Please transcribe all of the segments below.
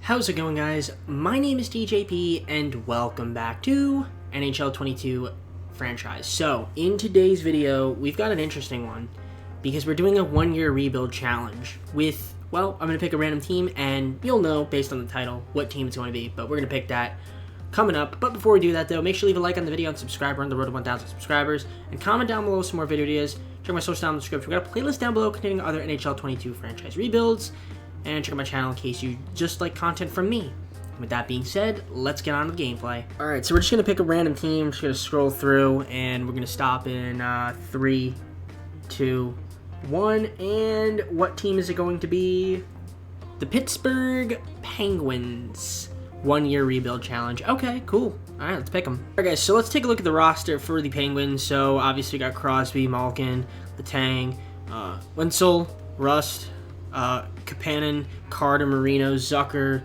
How's it going, guys? My name is DJP and welcome back to NHL 22 franchise. So in today's video we've got an interesting one because we're doing a 1-year rebuild challenge with, well, I'm going to pick a random team and you'll know based on the title what team it's going to be, but we're going to pick that coming up. But before we do that though, make sure you leave a like on the video and subscribe. We're on the road to 1,000 subscribers, and comment down below some more video ideas. Check my social down in the description. We've got a playlist down below containing other NHL 22 franchise rebuilds, and check out my channel in case you just like content from me. With that being said, let's get on to the gameplay. Alright, so we're just going to pick a random team. I'm just going to scroll through, and we're going to stop in 3, 2, 1, and what team is it going to be? The Pittsburgh Penguins 1-year rebuild challenge. Okay, cool. Alright, let's pick them. Alright guys, so let's take a look at the roster for the Penguins. So obviously we got Crosby, Malkin, Letang, Wenzel, Rust, Kapanen, Carter, Marino, Zucker,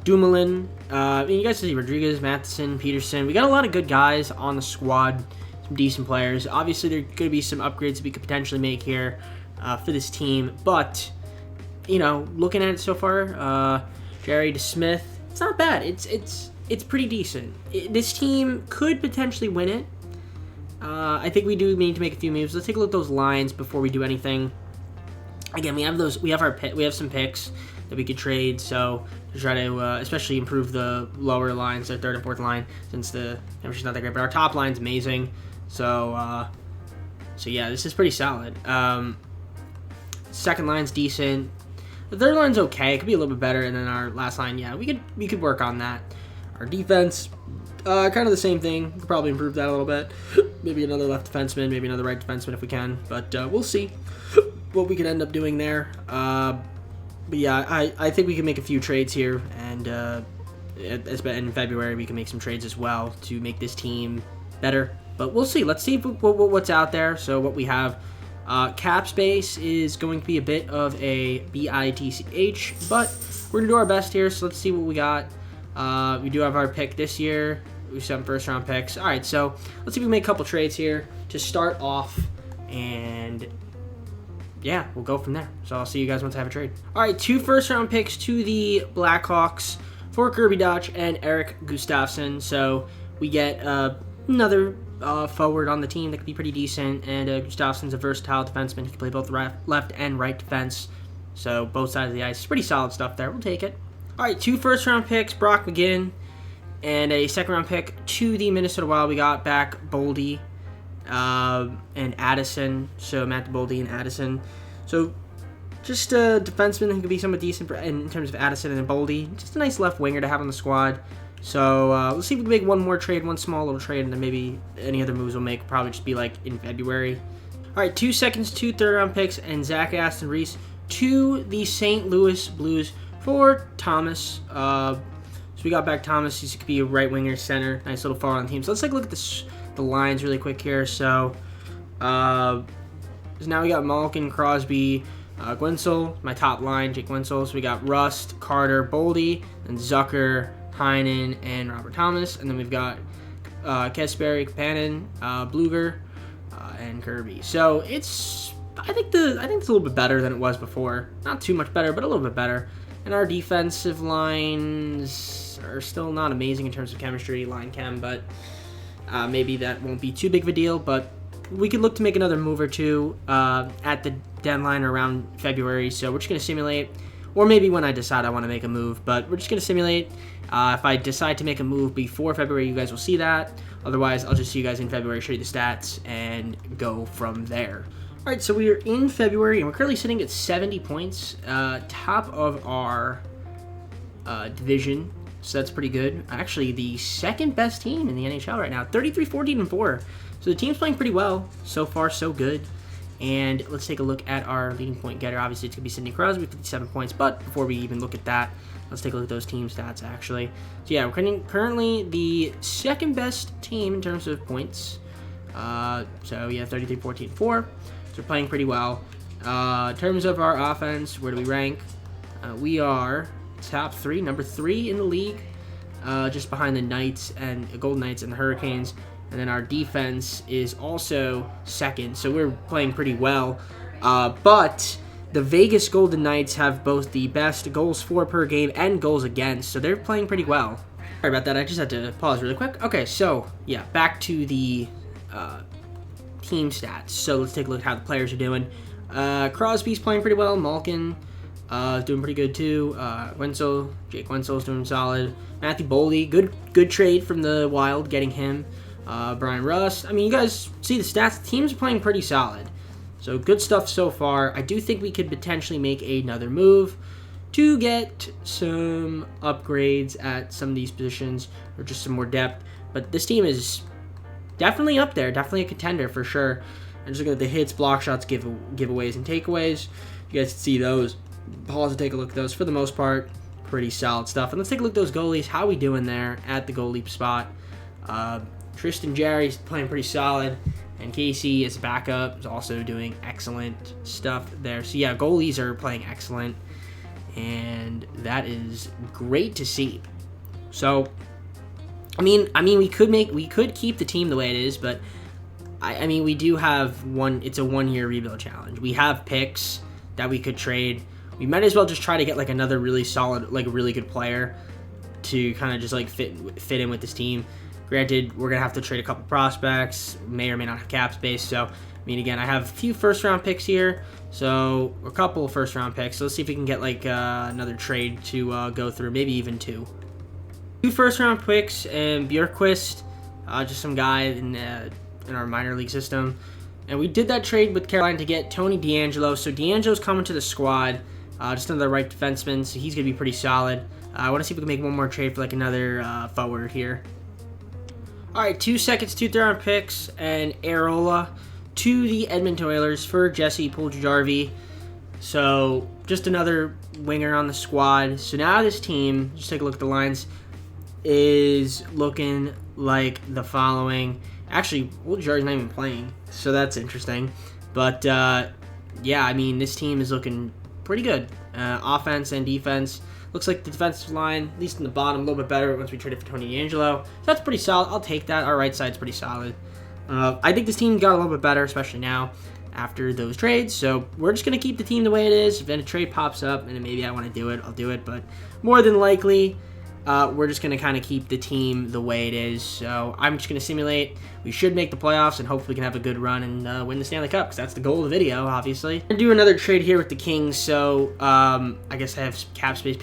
Dumoulin. You guys see Rodriguez, Matheson, Peterson. We got a lot of good guys on the squad, some decent players. Obviously, there could be some upgrades that we could potentially make here for this team. But, you know, looking at it so far, Jerry DeSmith, it's not bad. It's pretty decent. This team could potentially win it. I think we do need to make a few moves. Let's take a look at those lines before we do anything. Again, we have some picks that we could trade, so to try to especially improve the lower lines, the third and fourth line, since the temperature's not that great. But our top line's amazing, so yeah, this is pretty solid. Second line's decent. The third line's okay. It could be a little bit better, and then our last line, yeah, we could work on that. Our defense, kind of the same thing. We could probably improve that a little bit. Maybe another left defenseman, maybe another right defenseman if we can, but we'll see what we could end up doing there. But yeah, I think we can make a few trades here, and in February we can make some trades as well to make this team better. But we'll see. Let's see what's out there. So what we have, cap space is going to be a bit of a bitch, but we're gonna do our best here. So let's see what we got. We do have our pick this year. We have some first round picks. All right, so let's see if we can make a couple trades here to start off, and yeah, we'll go from there. So I'll see you guys once I have a trade. All right, 2 first-round picks to the Blackhawks for Kirby Dach and Eric Gustafsson. So we get another forward on the team that could be pretty decent, and Gustafsson's a versatile defenseman. He can play both left and right defense, so both sides of the ice. Pretty solid stuff there. We'll take it. All right, 2 first-round picks, Brock McGinn, and a second-round pick to the Minnesota Wild. We got back Boldy and Addison, so Matt Boldy and Addison. So just a defenseman who could be somewhat decent in terms of Addison and Boldy. Just a nice left winger to have on the squad. So let's see if we can make one more trade, one small little trade, and then maybe any other moves we'll make will probably just be like in February. All right, 2 seconds, 2 third-round picks, and Zach Aston Reese to the St. Louis Blues for Thomas. So we got back Thomas. He could be a right winger, center. Nice little forward on the team. So let's take a look at the lines really quick here. So now we got Malkin, Crosby, Gwenzel, my top line, Jake Gwenzel. So we got Rust, Carter, Boldy, and Zucker, Heinen, and Robert Thomas. And then we've got Kasperi, Kapanen, Bluger, and Kirby. So I think it's a little bit better than it was before. Not too much better, but a little bit better. And our defensive lines are still not amazing in terms of chemistry, line chem, but maybe that won't be too big of a deal. But we could look to make another move or two at the deadline around February. So we're just going to simulate, or maybe when I decide I want to make a move, but we're just going to simulate. If I decide to make a move before February, you guys will see that. Otherwise, I'll just see you guys in February, show you the stats, and go from there. All right, so we are in February, and we're currently sitting at 70 points, top of our division, so that's pretty good. Actually, the second best team in the NHL right now, 33, 14, and 4. So the team's playing pretty well. So far, so good. And let's take a look at our leading point getter. Obviously, it's going to be Sidney Crosby with 57 points, but before we even look at that, let's take a look at those team stats, actually. So yeah, we're currently the second best team in terms of points. So yeah, 33, 14, 4. So we're playing pretty well. In terms of our offense, where do we rank? We are top 3, number 3 in the league, just behind the Knights and Golden Knights and the Hurricanes. And then our defense is also second, so we're playing pretty well. But the Vegas Golden Knights have both the best goals for per game and goals against, so they're playing pretty well. Sorry about that, I just had to pause really quick. Okay, so, yeah, back to the team stats. So let's take a look at how the players are doing. Crosby's playing pretty well. Malkin is doing pretty good too. Jake Wenzel's doing solid. Matthew Boldy, good trade from the Wild, getting him. Brian Rust. I mean, you guys see the stats. The team's playing pretty solid. So good stuff so far. I do think we could potentially make another move to get some upgrades at some of these positions or just some more depth. But this team is definitely up there. Definitely a contender for sure. I'm just looking at the hits, block shots, giveaways, and takeaways. You guys can see those. Pause and take a look at those. For the most part, pretty solid stuff. And let's take a look at those goalies. How we doing there at the goalie spot? Tristan Jarry's playing pretty solid. And Casey as backup is also doing excellent stuff there. So yeah, goalies are playing excellent. And that is great to see. So, I mean, we could keep the team the way it is, but I mean, we do have it's a 1-year rebuild challenge. We have picks that we could trade. We might as well just try to get like another really solid, like a really good player to kind of just like fit in with this team. Granted, we're going to have to trade a couple prospects, may or may not have cap space. So, I mean, again, I have a few first-round picks here, so a couple of first-round picks. So let's see if we can get like another trade to go through, maybe even 2. 2 first-round picks and Bjorkquist, just some guy in our minor league system. And we did that trade with Carolina to get Tony DeAngelo. So DeAngelo's coming to the squad, just another right defenseman, so he's going to be pretty solid. I want to see if we can make one more trade for like another forward here. All right, 2 seconds, 2 third-round picks, and Arola to the Edmonton Oilers for Jesse Puljujarvi. So just another winger on the squad. So now this team, just take a look at the lines, is looking like the following. Actually, Puljujarvi's not even playing, so that's interesting. But yeah, I mean, this team is looking pretty good, offense and defense. Looks like the defensive line, at least in the bottom, a little bit better once we traded for Tony DeAngelo. So that's pretty solid. I'll take that. Our right side's pretty solid. I think this team got a little bit better, especially now after those trades. So we're just going to keep the team the way it is. If then a trade pops up and maybe I want to do it, I'll do it. But more than likely, we're just going to kind of keep the team the way it is. So I'm just going to simulate. We should make the playoffs and hopefully we can have a good run and win the Stanley Cup, because that's the goal of the video, obviously. I'm going to do another trade here with the Kings. So I guess I have cap space.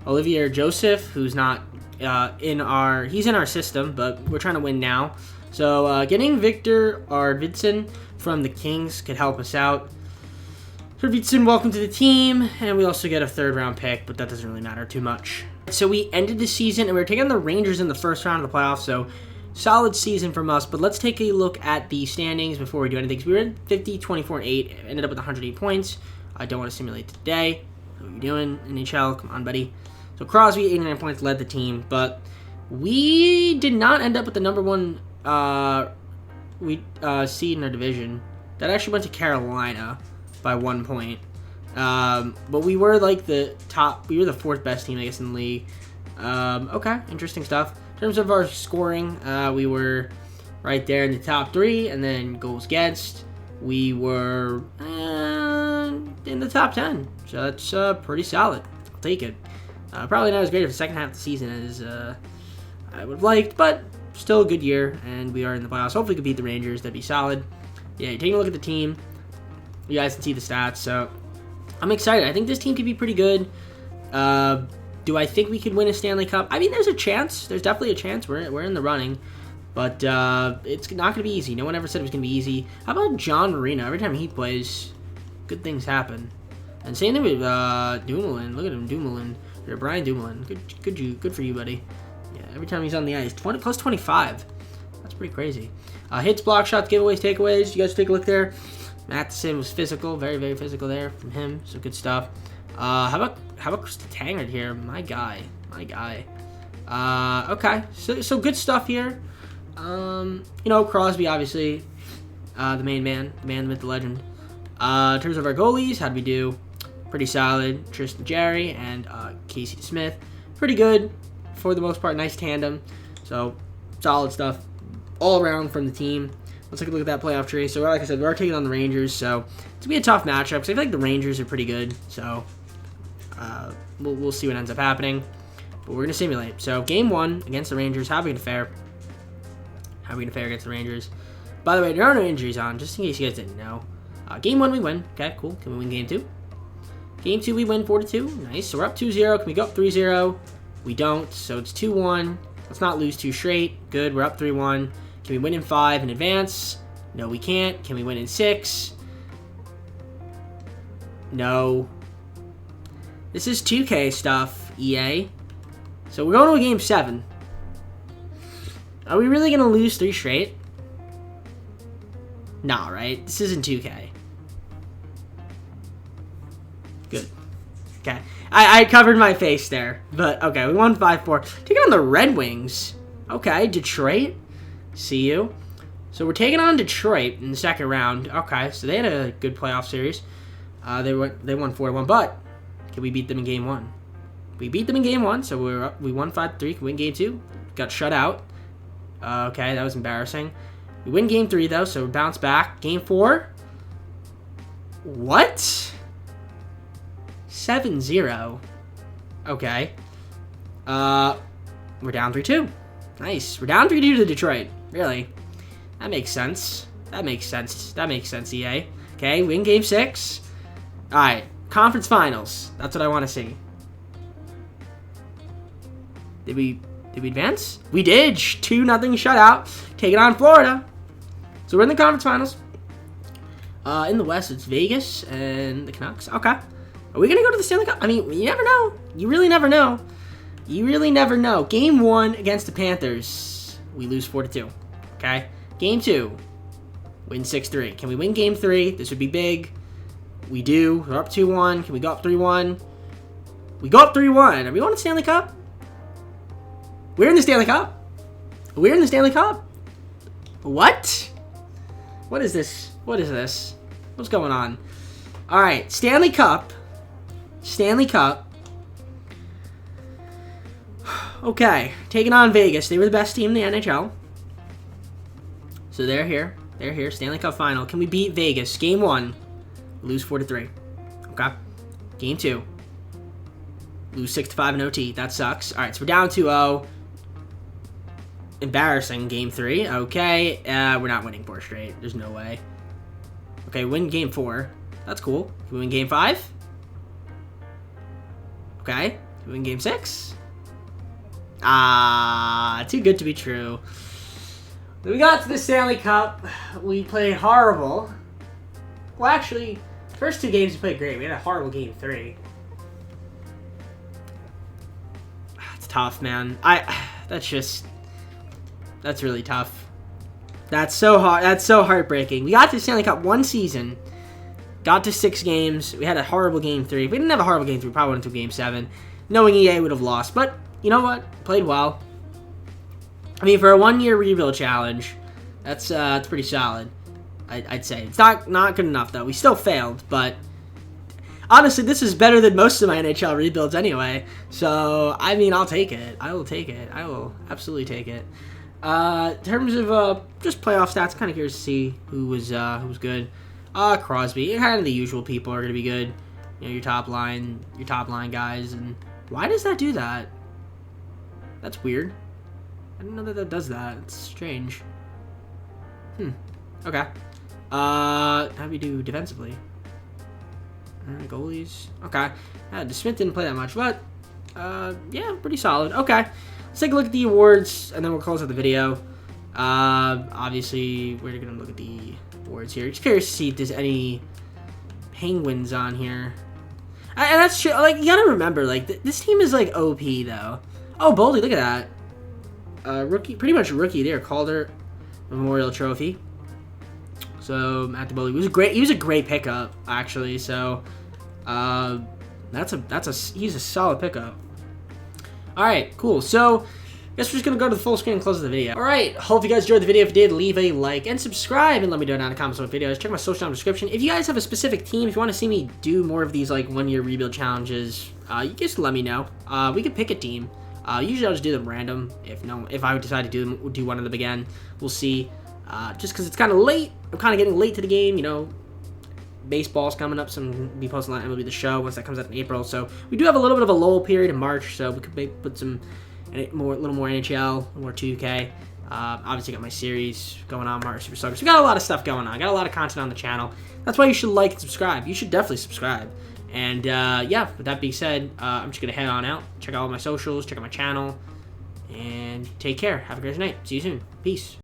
Olivier Joseph, who's not he's in our system, but we're trying to win now. So getting Victor Arvidsson from the Kings could help us out. Arvidsson, welcome to the team. And we also get a 3rd-round pick, but that doesn't really matter too much. So we ended the season, and we were taking the Rangers in the first round of the playoffs, so solid season from us. But let's take a look at the standings before we do anything. So we were in 50, 24, and 8, ended up with 108 points. I don't want to simulate today. What are you doing, NHL? Come on, buddy. So Crosby, 89 points, led the team, but we did not end up with the number 1 seed in our division. That actually went to Carolina by 1 point. But we were like the 4th best team, I guess, in the league. Okay, interesting stuff. In terms of our scoring, we were right there in the top 3, and then goals against, we were in the top 10. So that's pretty solid. I'll take it. Probably not as great of the second half of the season as I would have liked, but still a good year, and we are in the playoffs. Hopefully we could beat the Rangers. That'd be solid. Yeah, taking a look at the team, you guys can see the stats, so I'm excited. I think this team could be pretty good. Do I think we could win a Stanley Cup? I mean, there's a chance. There's definitely a chance. We're in the running. But it's not going to be easy. No one ever said it was going to be easy. How about John Marino? Every time he plays, good things happen. And same thing with Dumoulin. Look at him, Dumoulin. Or Brian Dumoulin. Good for you, buddy. Yeah, every time he's on the ice. Plus 25. That's pretty crazy. Hits, block shots, giveaways, takeaways. You guys take a look there. Matheson was physical. Very, very physical there from him. So good stuff. How about Chris Tangard here? My guy. Okay. So good stuff here. Crosby, obviously, the main man, the man, the myth, the legend. In terms of our goalies, how'd we do? Pretty solid. Tristan Jarry and Casey Smith. Pretty good for the most part. Nice tandem. So solid stuff all around from the team. Let's take a look at that playoff tree. So, like I said, we are taking on the Rangers, so it's going to be a tough matchup because I feel like the Rangers are pretty good. So, we'll see what ends up happening. But we're going to simulate. So, game 1 against the Rangers. How are we going to fare? How are we going to fare against the Rangers? By the way, there are no injuries on, just in case you guys didn't know. Game 1, we win. Okay, cool. Can we win game 2? Game 2, we win 4-2. Nice. So, we're up 2-0. Can we go up 3-0? We don't. So, it's 2-1. Let's not lose 2 straight. Good. We're up 3-1. Can we win in 5 in advance? No, we can't. Can we win in 6? No. This is 2K stuff, EA. So we're going to a game 7. Are we really going to lose 3 straight? Nah, right? This isn't 2K. Good. Okay. I covered my face there. But, okay, we won 5-4. Taking on the Red Wings. Okay, Detroit. See you. So we're taking on Detroit in the second round. Okay, so they had a good playoff series. They won 4-1, but can we beat them in game 1? We beat them in game 1, so we won 5-3. Can we win game 2? Got shut out. Okay, that was embarrassing. We win game 3 though, so we bounce back. Game 4. What? 7-0. Okay. We're down 3-2. Nice. We're down 3-2 to Detroit. Really? That makes sense. That makes sense. That makes sense, EA. Okay, win game 6. Alright, conference finals. That's what I want to see. Did we advance? We did. 2-0 shutout. Taking on Florida. So we're in the conference finals. In the West, it's Vegas and the Canucks. Okay. Are we going to go to the Stanley Cup? I mean, you never know. You really never know. You really never know. Game 1 against the Panthers. We lose 4-2. Okay. Game 2. Win 6-3. Can we win game 3? This would be big. We do. We're up 2-1. Can we go up 3-1? We go up 3-1. Are we going to the Stanley Cup? We're in the Stanley Cup. We're in the Stanley Cup. What? What is this? What is this? What's going on? All right. Stanley Cup. Stanley Cup. Okay. Taking on Vegas. They were the best team in the NHL. So they're here. They're here. Stanley Cup final. Can we beat Vegas? Game 1. Lose 4-3. Okay. Game 2. Lose 6-5 in OT. That sucks. All right. So we're down 2-0. Embarrassing. Game 3. Okay. We're not winning 4 straight. There's no way. Okay. Win game 4. That's cool. Can we win game 5? Okay. Can we win game 6? Too good to be true. We got to the Stanley Cup. We played horrible. Well, actually, first 2 games we played great. We had a horrible game 3. It's tough, man. That's really tough. That's so hard. That's so heartbreaking. We got to the Stanley Cup 1 season. Got to 6 games. We had a horrible game 3. If we didn't have a horrible game 3, we probably went into game 7. Knowing EA would have lost. But, you know what? Played well. I mean, for a 1-year rebuild challenge, that's pretty solid. I'd say it's not good enough though. We still failed, but honestly, this is better than most of my NHL rebuilds anyway. So I mean, I'll take it. I will take it. I will absolutely take it. In terms of just playoff stats, kind of curious to see who was good. Crosby, kind of the usual people are gonna be good. You know, your top line guys. And why does that do that? That's weird. I didn't know that does that. It's strange. Okay. How do we do defensively? Goalies. Okay. DeSmith didn't play that much, but yeah, pretty solid. Okay. Let's take a look at the awards, and then we'll close out the video. Obviously, we're gonna look at the awards here. Just curious to see if there's any Penguins on here. And that's true. Like, you gotta remember, like, this team is like OP though. Oh, Boldy, look at that. Rookie, pretty much rookie there. Calder Memorial Trophy. So Matt DeBolle he was a great pickup actually. So he's a solid pickup. All right, cool. So I guess we're just gonna go to the full screen and close the video. All right, hope you guys enjoyed the video. If you did, leave a like and subscribe, and let me know down in the comments what videos. Check my social down in the description. If you guys have a specific team, if you want to see me do more of these like 1-year rebuild challenges, you just let me know. We could pick a team. Usually I'll just do them random. If I decide to do one of them again, we'll see. just because it's kind of late. I'm kind of getting late to the game, you know. Baseball's coming up, so I'm going to be posting on MLB The Show once that comes out in April. So we do have a little bit of a lull period in March, so we could maybe put some a little more NHL, more 2K. Obviously got my series going on, Mario Super Soccer. So we got a lot of stuff going on. Got a lot of content on the channel. That's why you should like and subscribe. You should definitely subscribe. And yeah, with that being said, I'm just going to head on out. Check out all my socials. Check out my channel. And take care. Have a great night. See you soon. Peace.